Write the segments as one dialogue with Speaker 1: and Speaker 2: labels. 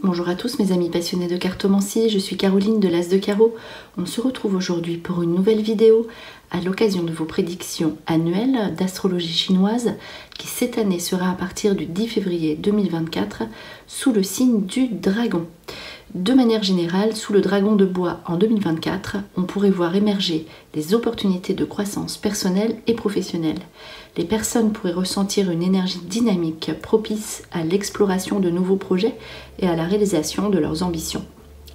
Speaker 1: Bonjour à tous mes amis passionnés de cartomancie, je suis Caroline de l'As de Carreau. On se retrouve aujourd'hui pour une nouvelle vidéo à l'occasion de vos prédictions annuelles d'astrologie chinoise qui cette année sera à partir du 10 février 2024 sous le signe du dragon. De manière générale, sous le dragon de bois en 2024, on pourrait voir émerger des opportunités de croissance personnelle et professionnelle. Les personnes pourraient ressentir une énergie dynamique propice à l'exploration de nouveaux projets et à la réalisation de leurs ambitions.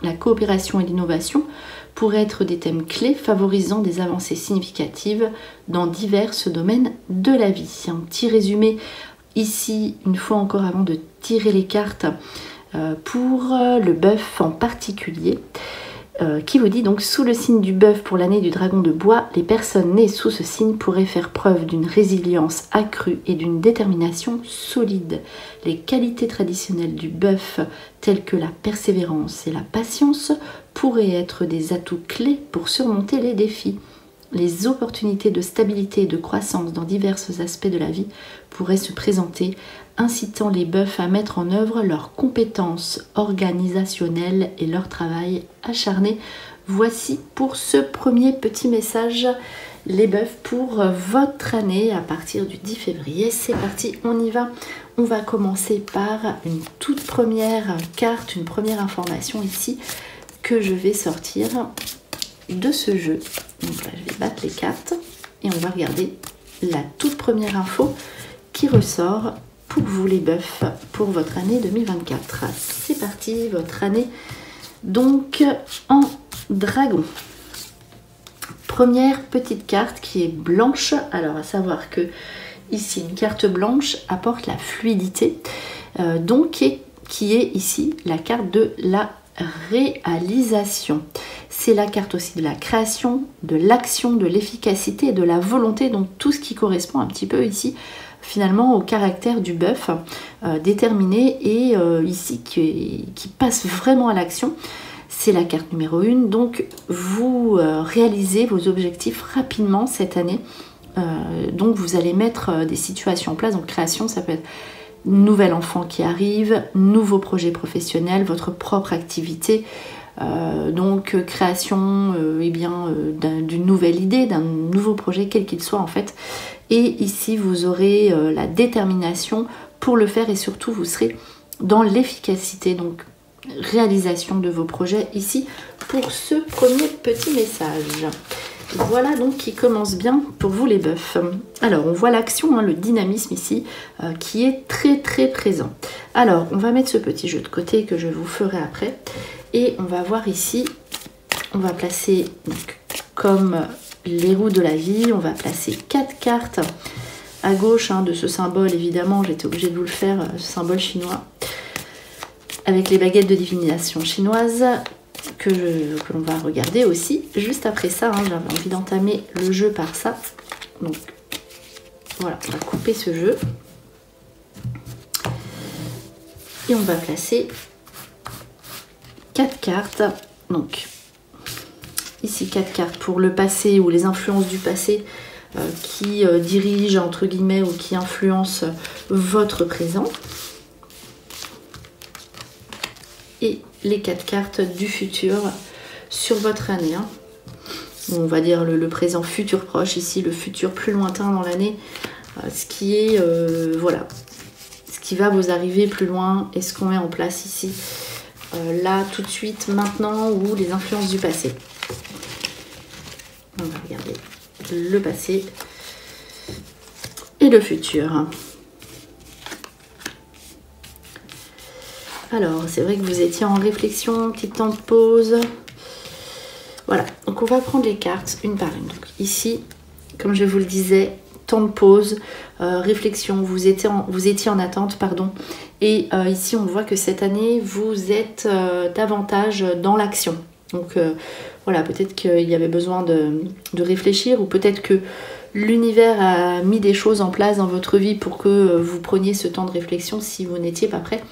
Speaker 1: La coopération et l'innovation pourraient être des thèmes clés favorisant des avancées significatives dans divers domaines de la vie. Un petit résumé ici, une fois encore avant de tirer les cartes, pour le bœuf en particulier, qui vous dit donc sous le signe du bœuf pour l'année du dragon de bois, les personnes nées sous ce signe pourraient faire preuve d'une résilience accrue et d'une détermination solide. Les qualités traditionnelles du bœuf, telles que la persévérance et la patience, pourraient être des atouts clés pour surmonter les défis. Les opportunités de stabilité et de croissance dans divers aspects de la vie pourraient se présenter, incitant les bœufs à mettre en œuvre leurs compétences organisationnelles et leur travail acharné. Voici pour ce premier petit message, les bœufs, pour votre année à partir du 10 février. C'est parti, on y va. On va commencer par une toute première carte, une première information ici que je vais sortir de ce jeu. Donc là, je vais battre les cartes et on va regarder la toute première info qui ressort pour vous les bœufs pour votre année 2024. C'est parti, votre année donc en dragon. Première petite carte qui est blanche. Alors à savoir que ici une carte blanche apporte la fluidité, donc qui est ici la carte de la réalisation. C'est la carte aussi de la création, de l'action, de l'efficacité et de la volonté, donc tout ce qui correspond un petit peu ici finalement au caractère du bœuf, déterminé et ici qui passe vraiment à l'action. C'est la carte numéro 1, donc vous réalisez vos objectifs rapidement cette année, donc vous allez mettre des situations en place. Donc création, ça peut être nouvel enfant qui arrive, nouveau projet professionnel, votre propre activité, donc création d'une nouvelle idée, d'un nouveau projet, quel qu'il soit en fait. Et ici vous aurez la détermination pour le faire et surtout vous serez dans l'efficacité, donc réalisation de vos projets ici pour ce premier petit message. Voilà donc qui commence bien pour vous les bœufs. Alors on voit l'action, le dynamisme ici qui est très très présent. Alors on va mettre ce petit jeu de côté que je vous ferai après et on va voir ici, on va placer donc, comme les roues de la vie, on va placer 4 cartes à gauche de ce symbole. Évidemment j'étais obligée de vous le faire, ce symbole chinois avec les baguettes de divination chinoise que l'on va regarder aussi juste après ça. J'avais envie d'entamer le jeu par ça, donc voilà, on va couper ce jeu et on va placer 4 cartes. Donc ici 4 cartes pour le passé ou les influences du passé qui dirigent entre guillemets ou qui influencent votre présent, et les 4 cartes du futur sur votre année. On va dire le présent futur proche, ici le futur plus lointain dans l'année, ce qui est voilà, ce qui va vous arriver plus loin et ce qu'on met en place ici là tout de suite maintenant, ou les influences du passé. On va regarder le passé et le futur. Alors, c'est vrai que vous étiez en réflexion, petit temps de pause. Voilà, donc on va prendre les cartes une par une. Donc ici, comme je vous le disais, temps de pause, réflexion, vous étiez en attente, pardon. Et ici, on voit que cette année, vous êtes davantage dans l'action. Donc voilà, peut-être qu'il y avait besoin de réfléchir, ou peut-être que l'univers a mis des choses en place dans votre vie pour que vous preniez ce temps de réflexion si vous n'étiez pas prêt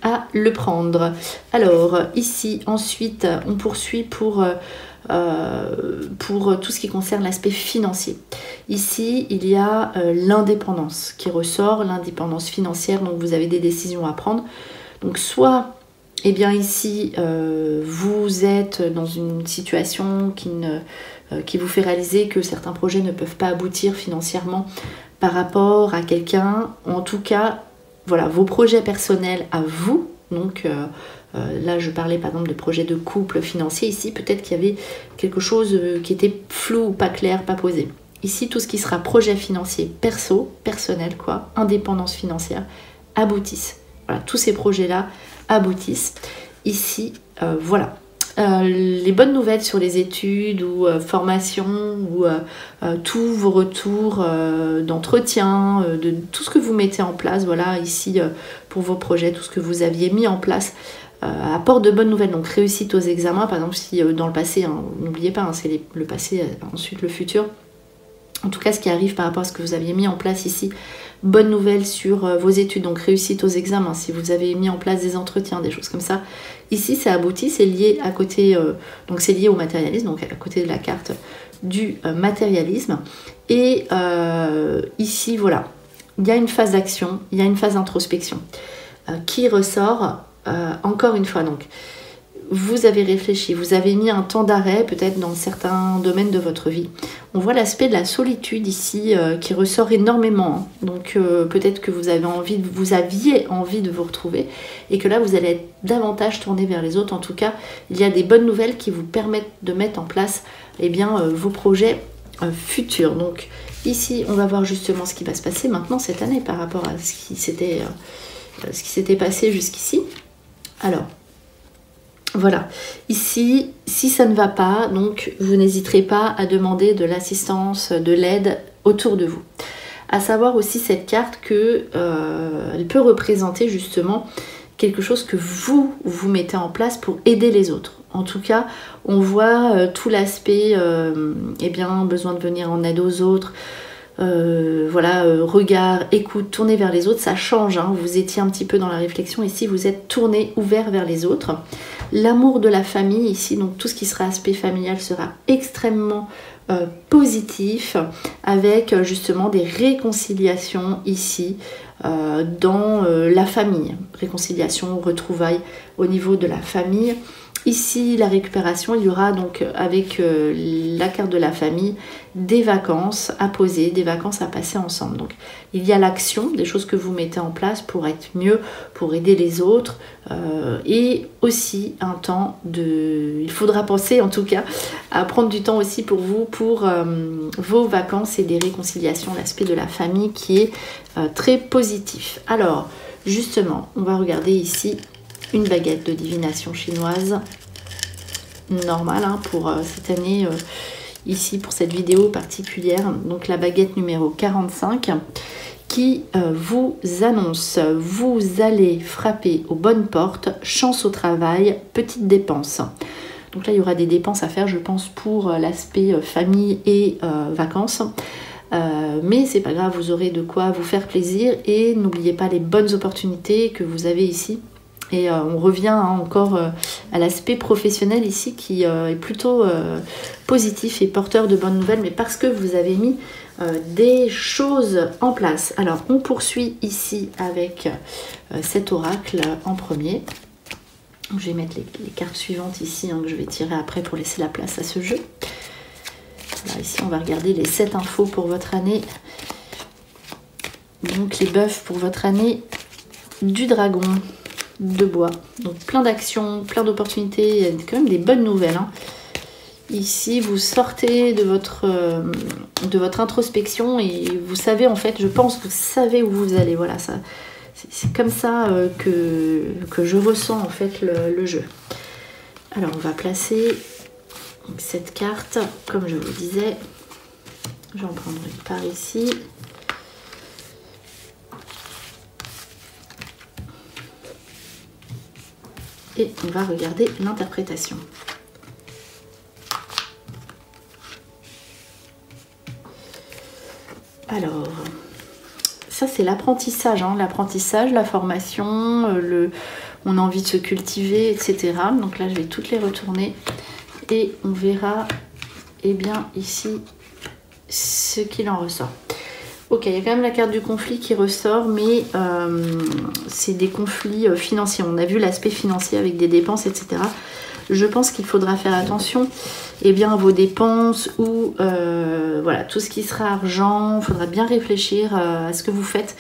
Speaker 1: à le prendre. Alors ici ensuite on poursuit pour tout ce qui concerne l'aspect financier. Ici il y a l'indépendance qui ressort, l'indépendance financière, donc vous avez des décisions à prendre. Donc soit eh bien ici, vous êtes dans une situation qui vous fait réaliser que certains projets ne peuvent pas aboutir financièrement par rapport à quelqu'un. En tout cas, voilà, vos projets personnels à vous. Donc là, je parlais par exemple de projets de couple financier. Ici, peut-être qu'il y avait quelque chose qui était flou ou pas clair, pas posé. Ici, tout ce qui sera projet financier perso, personnel, quoi, indépendance financière, aboutissent. Voilà, tous ces projets-là aboutissent. Ici, voilà. Les bonnes nouvelles sur les études ou formations ou tous vos retours d'entretien, de tout ce que vous mettez en place, voilà, ici pour vos projets, tout ce que vous aviez mis en place apporte de bonnes nouvelles. Donc réussite aux examens, par exemple, si dans le passé, hein, n'oubliez pas, hein, c'est le passé, ensuite le futur. En tout cas, ce qui arrive par rapport à ce que vous aviez mis en place ici, bonne nouvelle sur vos études, donc réussite aux examens, si vous avez mis en place des entretiens, des choses comme ça. Ici, ça aboutit, c'est lié à côté, donc c'est lié au matérialisme, donc à côté de la carte du matérialisme. Et ici, voilà, il y a une phase d'action, il y a une phase d'introspection qui ressort encore une fois. Donc, vous avez réfléchi, vous avez mis un temps d'arrêt peut-être dans certains domaines de votre vie. On voit l'aspect de la solitude ici qui ressort énormément. Hein. Donc peut-être que vous aviez envie de vous retrouver et que là vous allez être davantage tourné vers les autres. En tout cas, il y a des bonnes nouvelles qui vous permettent de mettre en place vos projets futurs. Donc ici, on va voir justement ce qui va se passer maintenant cette année par rapport à ce qui s'était passé jusqu'ici. Alors, voilà, ici, si ça ne va pas, donc vous n'hésiterez pas à demander de l'assistance, de l'aide autour de vous. À savoir aussi cette carte que elle peut représenter justement quelque chose que vous mettez en place pour aider les autres. En tout cas, on voit tout l'aspect, besoin de venir en aide aux autres. Regard, écoute, tourner vers les autres, ça change, hein. Vous étiez un petit peu dans la réflexion, ici vous êtes tourné, ouvert vers les autres. L'amour de la famille ici, donc tout ce qui sera aspect familial sera extrêmement positif, avec justement des réconciliations ici dans la famille, réconciliation, retrouvailles au niveau de la famille. Ici, la récupération, il y aura donc avec la carte de la famille des vacances à poser, des vacances à passer ensemble. Donc, il y a l'action, des choses que vous mettez en place pour être mieux, pour aider les autres. Et aussi un temps il faudra penser en tout cas à prendre du temps aussi pour vous, pour vos vacances et des réconciliations, l'aspect de la famille qui est très positif. Alors, justement, on va regarder ici une baguette de divination chinoise normale pour cette année, ici pour cette vidéo particulière. Donc la baguette numéro 45 qui vous annonce: vous allez frapper aux bonnes portes, chance au travail, petites dépenses. Donc là il y aura des dépenses à faire, je pense, pour l'aspect famille et vacances. Mais c'est pas grave, vous aurez de quoi vous faire plaisir et n'oubliez pas les bonnes opportunités que vous avez ici. Et on revient encore à l'aspect professionnel ici qui est plutôt positif et porteur de bonnes nouvelles, mais parce que vous avez mis des choses en place. Alors on poursuit ici avec cet oracle en premier. Je vais mettre les cartes suivantes ici que je vais tirer après pour laisser la place à ce jeu. Là, ici on va regarder les 7 infos pour votre année. Donc les bœufs pour votre année du dragon de bois. Donc plein d'actions, plein d'opportunités, il y a quand même des bonnes nouvelles. Hein. Ici, vous sortez de votre introspection et vous savez, en fait, je pense que vous savez où vous allez. Voilà, ça, c'est comme ça que je ressens en fait le jeu. Alors, on va placer cette carte, comme je vous disais. Je vais en prendre une par ici. Et on va regarder l'interprétation. Alors, ça c'est l'apprentissage, l'apprentissage, la formation, on a envie de se cultiver, etc. Donc là, je vais toutes les retourner et on verra, ici, ce qu'il en ressort. Ok, il y a quand même la carte du conflit qui ressort, mais c'est des conflits financiers. On a vu l'aspect financier avec des dépenses, etc. Je pense qu'il faudra faire attention à vos dépenses ou voilà, tout ce qui sera argent. Il faudra bien réfléchir à ce que vous faites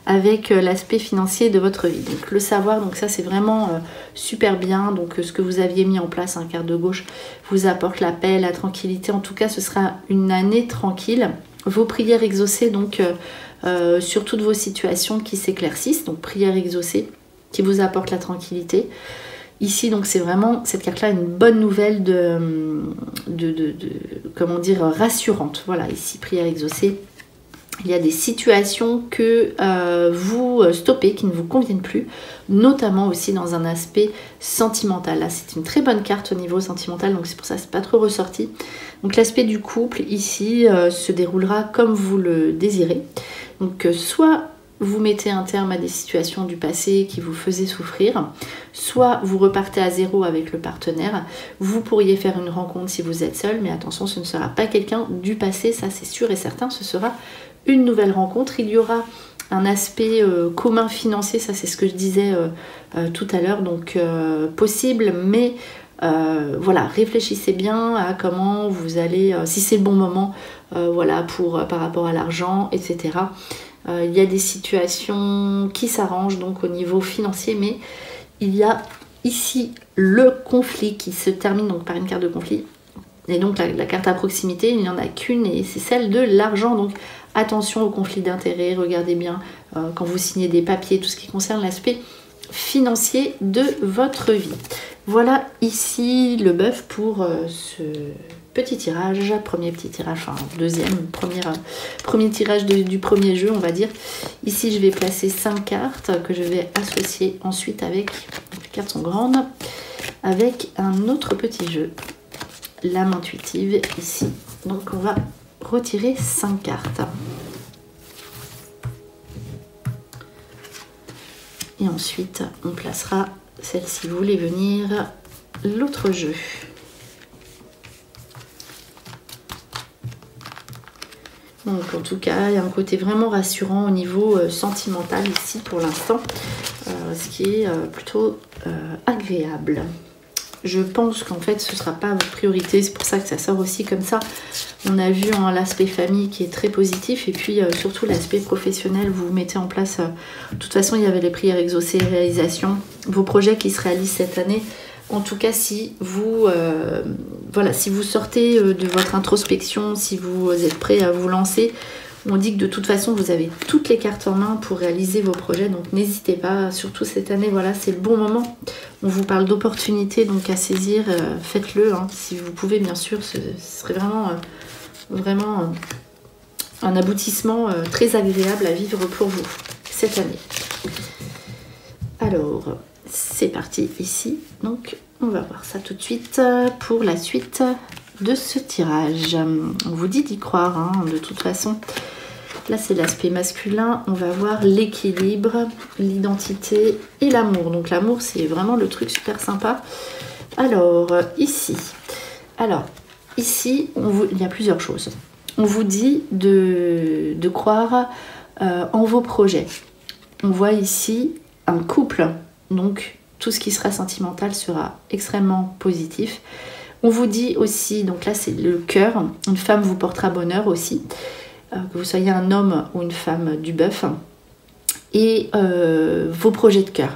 Speaker 1: avec l'aspect financier de votre vie. Donc le savoir, donc ça c'est vraiment super bien. Donc ce que vous aviez mis en place, carte de gauche, vous apporte la paix, la tranquillité. En tout cas, ce sera une année tranquille. Vos prières exaucées, donc sur toutes vos situations qui s'éclaircissent. Donc prières exaucées qui vous apportent la tranquillité. Ici, donc c'est vraiment, cette carte-là, une bonne nouvelle comment dire, rassurante. Voilà, ici, prière exaucée. Il y a des situations que vous stoppez, qui ne vous conviennent plus, notamment aussi dans un aspect sentimental. Là, c'est une très bonne carte au niveau sentimental, donc c'est pour ça que c'est pas trop ressorti. Donc l'aspect du couple, ici, se déroulera comme vous le désirez. Donc soit vous mettez un terme à des situations du passé qui vous faisaient souffrir, soit vous repartez à zéro avec le partenaire. Vous pourriez faire une rencontre si vous êtes seul, mais attention, ce ne sera pas quelqu'un du passé, ça c'est sûr et certain, ce sera une nouvelle rencontre. Il y aura un aspect commun financier, ça c'est ce que je disais tout à l'heure, donc possible, mais voilà, réfléchissez bien à comment vous allez, si c'est le bon moment, voilà, par rapport à l'argent, etc. Il y a des situations qui s'arrangent donc au niveau financier, mais il y a ici le conflit qui se termine donc par une carte de conflit. Et donc la carte à proximité, il n'y en a qu'une et c'est celle de l'argent. Donc attention au conflit d'intérêts, regardez bien quand vous signez des papiers, tout ce qui concerne l'aspect financier de votre vie. Voilà ici le bœuf pour ce petit tirage, premier petit tirage, enfin premier tirage du premier jeu, on va dire. Ici je vais placer 5 cartes que je vais associer ensuite avec, les cartes sont grandes, avec un autre petit jeu, l'âme intuitive ici. Donc on va retirer 5 cartes. Et ensuite, on placera celle-ci, vous voulez venir, l'autre jeu. Donc en tout cas, il y a un côté vraiment rassurant au niveau sentimental ici pour l'instant, ce qui est plutôt agréable. Je pense qu'en fait ce ne sera pas votre priorité, c'est pour ça que ça sort aussi comme ça. On a vu l'aspect famille qui est très positif et puis surtout l'aspect professionnel, vous mettez en place, de toute façon il y avait les prières exaucées, réalisations, vos projets qui se réalisent cette année. En tout cas, si vous, voilà, si vous sortez de votre introspection, si vous êtes prêt à vous lancer, on dit que de toute façon, vous avez toutes les cartes en main pour réaliser vos projets. Donc, n'hésitez pas, surtout cette année, voilà, c'est le bon moment. On vous parle d'opportunités, donc à saisir, faites-le. Hein, si vous pouvez, bien sûr, ce serait vraiment un aboutissement très agréable à vivre pour vous cette année. Alors, c'est parti ici, donc on va voir ça tout de suite pour la suite de ce tirage. On vous dit d'y croire, hein, de toute façon. Là c'est l'aspect masculin, on va voir l'équilibre, l'identité et l'amour. Donc l'amour c'est vraiment le truc super sympa. Alors ici, il y a plusieurs choses. On vous dit de croire en vos projets. On voit ici un couple. Donc, tout ce qui sera sentimental sera extrêmement positif. On vous dit aussi, donc là c'est le cœur, une femme vous portera bonheur aussi, que vous soyez un homme ou une femme du bœuf. Et vos projets de cœur.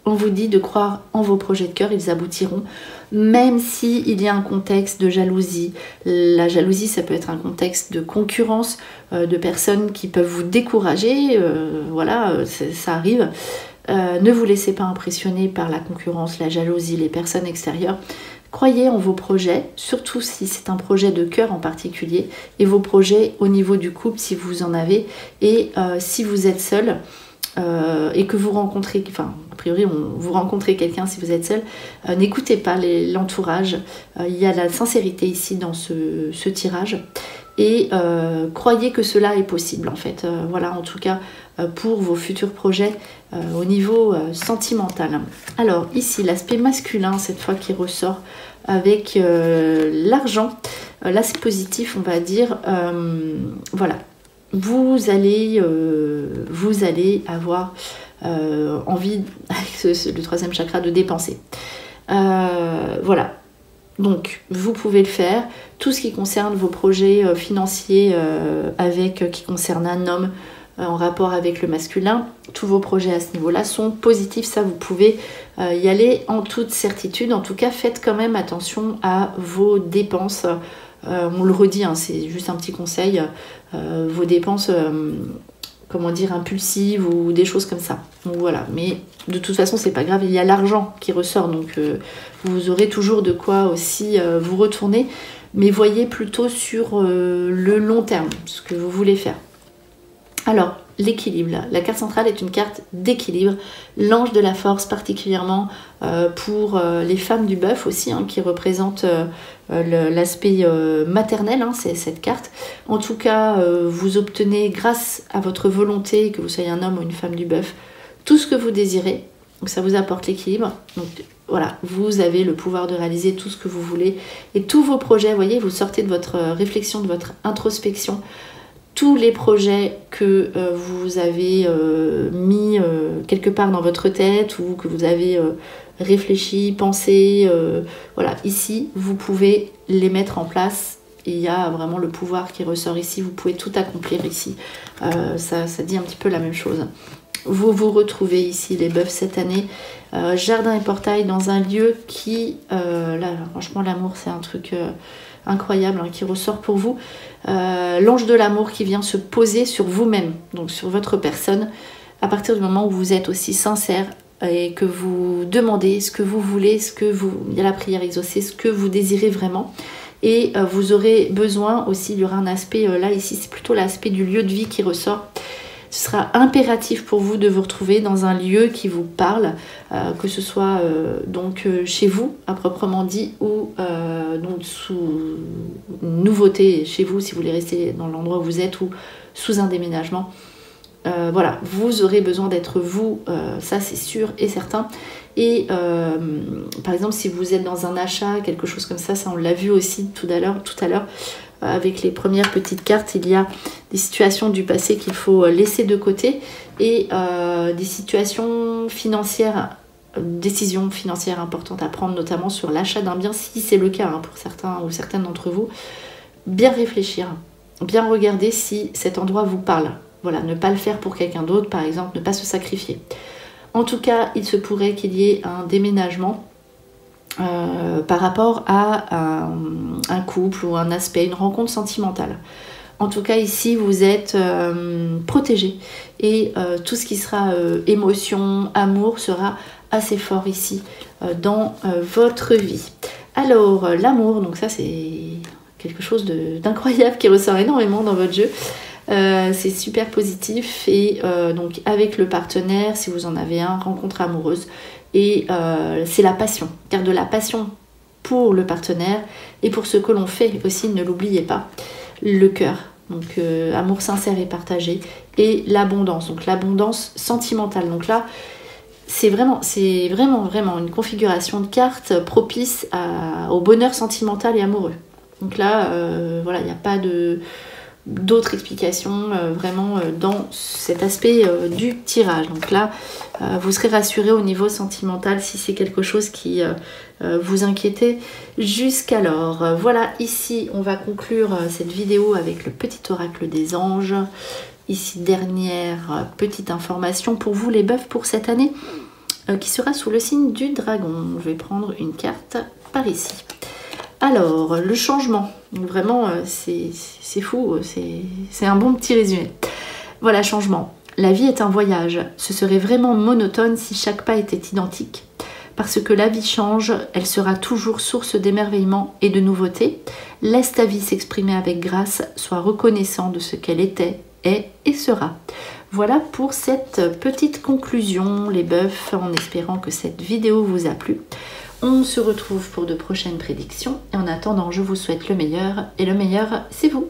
Speaker 1: On vous dit de croire en vos projets de cœur, ils aboutiront, même s'il y a un contexte de jalousie. La jalousie, ça peut être un contexte de concurrence, de personnes qui peuvent vous décourager, voilà, ça arrive. Ne vous laissez pas impressionner par la concurrence, la jalousie, les personnes extérieures. Croyez en vos projets, surtout si c'est un projet de cœur en particulier, et vos projets au niveau du couple si vous en avez, et si vous êtes seul et que vous rencontrez, enfin a priori vous rencontrez quelqu'un si vous êtes seul, n'écoutez pas l'entourage, il y a la sincérité ici dans ce tirage. Et croyez que cela est possible en fait, voilà, en tout cas pour vos futurs projets au niveau sentimental. Alors ici l'aspect masculin cette fois qui ressort avec l'argent, là c'est positif on va dire, voilà, vous allez avoir envie, avec le troisième chakra, de dépenser. Voilà. Donc, vous pouvez le faire. Tout ce qui concerne vos projets financiers qui concernent un homme en rapport avec le masculin, tous vos projets à ce niveau-là sont positifs. Ça, vous pouvez y aller en toute certitude. En tout cas, faites quand même attention à vos dépenses. On le redit, hein, c'est juste un petit conseil. Vos dépenses, comment dire, impulsives ou des choses comme ça. Donc voilà, mais de toute façon, c'est pas grave, il y a l'argent qui ressort, donc vous aurez toujours de quoi aussi vous retourner, mais voyez plutôt sur le long terme, ce que vous voulez faire. Alors, l'équilibre, la carte centrale est une carte d'équilibre, l'ange de la force particulièrement pour les femmes du bœuf aussi, hein, qui représente l'aspect maternel, hein, c'est cette carte. En tout cas, vous obtenez grâce à votre volonté, que vous soyez un homme ou une femme du bœuf, tout ce que vous désirez, donc ça vous apporte l'équilibre. Donc voilà, vous avez le pouvoir de réaliser tout ce que vous voulez et tous vos projets, vous voyez, vous sortez de votre réflexion, de votre introspection. Tous les projets que vous avez mis quelque part dans votre tête ou que vous avez réfléchi, pensé, voilà, ici, vous pouvez les mettre en place. Il y a vraiment le pouvoir qui ressort ici, vous pouvez tout accomplir ici. Ça dit un petit peu la même chose. Vous vous retrouvez ici, les bœufs, cette année, jardin et portail, dans un lieu qui, là, franchement, l'amour, c'est un truc incroyable, hein, qui ressort pour vous. L'ange de l'amour qui vient se poser sur vous-même, donc sur votre personne, à partir du moment où vous êtes aussi sincère et que vous demandez ce que vous voulez, il y a la prière exaucée, ce que vous désirez vraiment. Et vous aurez besoin aussi, il y aura un aspect, là ici c'est plutôt l'aspect du lieu de vie qui ressort. Ce sera impératif pour vous de vous retrouver dans un lieu qui vous parle, que ce soit donc chez vous à proprement dit ou donc sous une nouveauté chez vous si vous voulez rester dans l'endroit où vous êtes ou sous un déménagement. Voilà, vous aurez besoin d'être vous, ça c'est sûr et certain. Et par exemple si vous êtes dans un achat, quelque chose comme ça on l'a vu aussi tout à l'heure, avec les premières petites cartes, il y a des situations du passé qu'il faut laisser de côté et des situations financières, décisions financières importantes à prendre, notamment sur l'achat d'un bien, si c'est le cas, hein, pour certains ou certaines d'entre vous. Bien réfléchir, bien regarder si cet endroit vous parle. Voilà, ne pas le faire pour quelqu'un d'autre, par exemple, ne pas se sacrifier. En tout cas, il se pourrait qu'il y ait un déménagement par rapport à un couple ou un aspect, une rencontre sentimentale. En tout cas, ici, vous êtes protégé et tout ce qui sera émotion, amour sera assez fort ici dans votre vie. Alors, l'amour, donc ça c'est quelque chose d'incroyable qui ressort énormément dans votre jeu. C'est super positif et donc avec le partenaire, si vous en avez un, rencontre amoureuse. Et c'est la passion, car de la passion pour le partenaire et pour ce que l'on fait aussi, ne l'oubliez pas, le cœur, donc amour sincère et partagé, et l'abondance, donc l'abondance sentimentale. Donc là, c'est vraiment une configuration de cartes propice au bonheur sentimental et amoureux. Donc là, voilà, il n'y a pas d'autres explications vraiment dans cet aspect du tirage. Donc là, vous serez rassuré au niveau sentimental si c'est quelque chose qui vous inquiétait jusqu'alors. Voilà, ici on va conclure cette vidéo avec le petit oracle des anges. Ici, dernière petite information pour vous les bœufs pour cette année qui sera sous le signe du dragon. Je vais prendre une carte par ici. Alors, le changement, vraiment, c'est fou, c'est un bon petit résumé. Voilà, changement. La vie est un voyage. Ce serait vraiment monotone si chaque pas était identique. Parce que la vie change, elle sera toujours source d'émerveillement et de nouveautés. Laisse ta vie s'exprimer avec grâce, sois reconnaissant de ce qu'elle était, est et sera. Voilà pour cette petite conclusion, les bœufs, en espérant que cette vidéo vous a plu. On se retrouve pour de prochaines prédictions et en attendant, je vous souhaite le meilleur et le meilleur, c'est vous.